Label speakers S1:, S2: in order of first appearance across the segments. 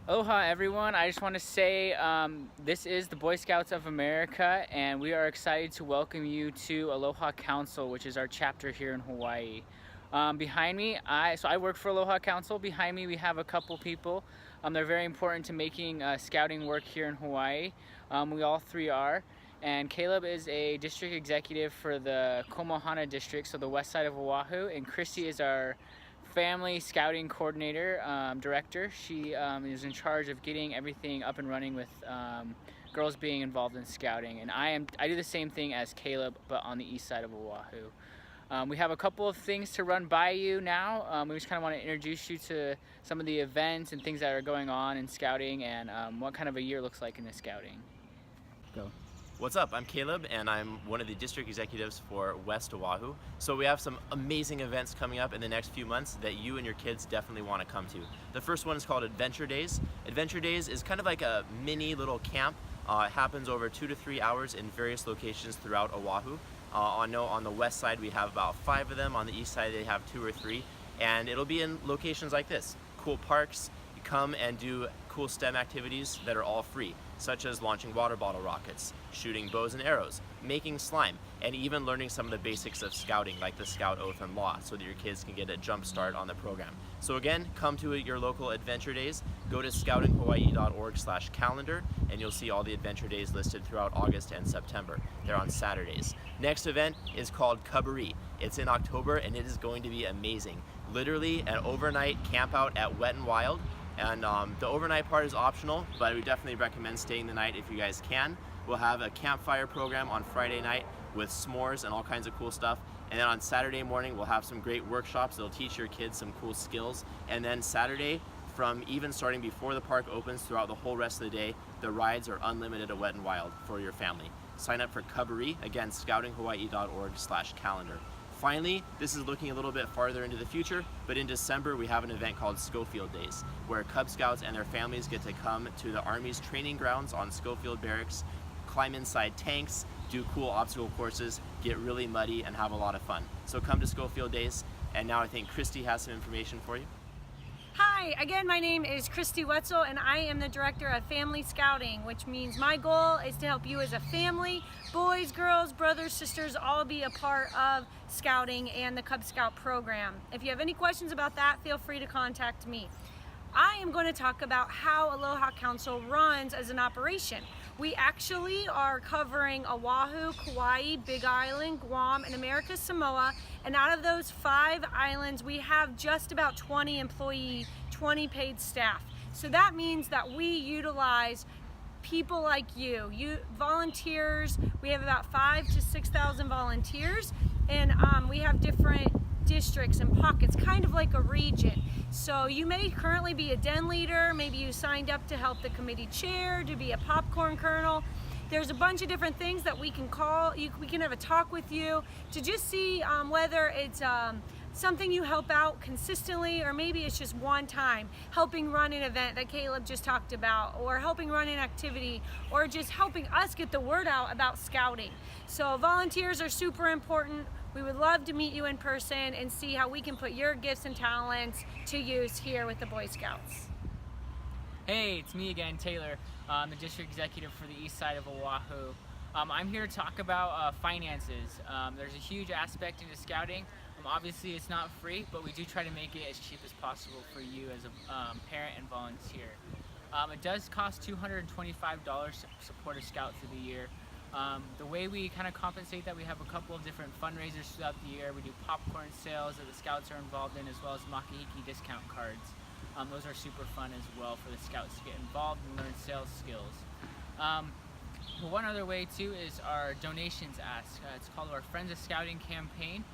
S1: Aloha everyone, I just want to say this is the Boy Scouts of America and we are excited to welcome you to Aloha Council, which is our chapter here in Hawaii. Behind me, I work for Aloha Council. Behind me we have a couple people. They're very important to making scouting work here in Hawaii. We all three are. And Caleb is a district executive for the Komohana district, so the west side of Oahu, and Christy is our family scouting coordinator, director. She is in charge of getting everything up and running with girls being involved in scouting. And I do the same thing as Caleb, but on the east side of Oahu. We have a couple of things to run by you now. We just kind of want to introduce you to some of the events and things that are going on in scouting and what kind of a year looks like in the scouting. Go.
S2: What's up? I'm Caleb and I'm one of the district executives for West Oahu. So we have some amazing events coming up in the next few months that you and your kids definitely want to come to. The first one is called Adventure Days. Adventure Days is kind of like a mini little camp. It happens over 2 to 3 hours in various locations throughout Oahu. On the west side we have about 5 of them, on the east side they have 2 or 3, and it'll be in locations like this. Cool parks. You come and do cool STEM activities that are all free, such as launching water bottle rockets, shooting bows and arrows, making slime, and even learning some of the basics of scouting like the Scout Oath and Law so that your kids can get a jump start on the program. So again, come to your local Adventure Days, go to scoutinghawaii.org/calendar and you'll see all the Adventure Days listed throughout August and September. They're on Saturdays. Next event is called Cubbaree. It's in October and it is going to be amazing. Literally an overnight camp out at Wet and Wild. And the overnight part is optional, but I would definitely recommend staying the night if you guys can. We'll have a campfire program on Friday night with s'mores and all kinds of cool stuff. And then on Saturday morning, we'll have some great workshops that'll teach your kids some cool skills. And then Saturday, from even starting before the park opens throughout the whole rest of the day, the rides are unlimited at Wet and Wild for your family. Sign up for Cubbaree, again, scoutinghawaii.org/calendar. Finally, this is looking a little bit farther into the future, but in December we have an event called Schofield Days, where Cub Scouts and their families get to come to the Army's training grounds on Schofield Barracks, climb inside tanks, do cool obstacle courses, get really muddy, and have a lot of fun. So come to Schofield Days, and now I think Christy has some information for you.
S3: Hi, again, my name is Christy Wetzel and I am the Director of Family Scouting, which means my goal is to help you as a family, boys, girls, brothers, sisters, all be a part of Scouting and the Cub Scout program. If you have any questions about that, feel free to contact me. I am going to talk about how Aloha Council runs as an operation. We actually are covering Oahu, Kauai, Big Island, Guam, and American Samoa. And out of those 5 islands, we have just about 20 employee, 20 paid staff. So that means that we utilize people like you volunteers. We have about 5,000 to 6,000 volunteers, and we have different districts and pockets, kind of like a region. So you may currently be a den leader, maybe you signed up to help the committee chair, to be a popcorn colonel. There's a bunch of different things that we can call. We can have a talk with you to just see whether it's something you help out consistently, or maybe it's just one time helping run an event that Caleb just talked about, or helping run an activity, or just helping us get the word out about scouting. So volunteers are super important. We would love to meet you in person and see how we can put your gifts and talents to use here with the Boy Scouts.
S1: Hey, it's me again, Taylor. I'm the district executive for the east side of Oahu. I'm here to talk about finances. There's a huge aspect into scouting. Obviously it's not free, but we do try to make it as cheap as possible for you as a parent and volunteer. It does cost $225 to support a scout through the year. The way we kind of compensate that, we have a couple of different fundraisers throughout the year. We do popcorn sales that the scouts are involved in, as well as makahiki discount cards. Those are super fun as well for the scouts to get involved and learn sales skills. Well, one other way too is our donations ask. It's called our Friends of Scouting campaign.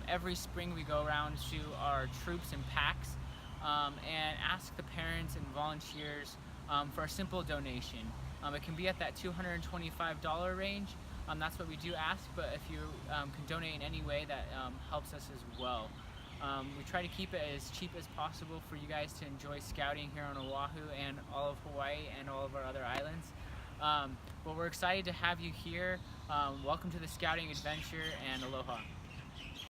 S1: Every spring we go around to our troops and packs and ask the parents and volunteers for a simple donation. It can be at that $225 range. That's what we do ask, but if you can donate in any way, that helps us as well. We try to keep it as cheap as possible for you guys to enjoy scouting here on Oahu and all of Hawaii and all of our other islands. But we're excited to have you here. Welcome to the scouting adventure, and aloha.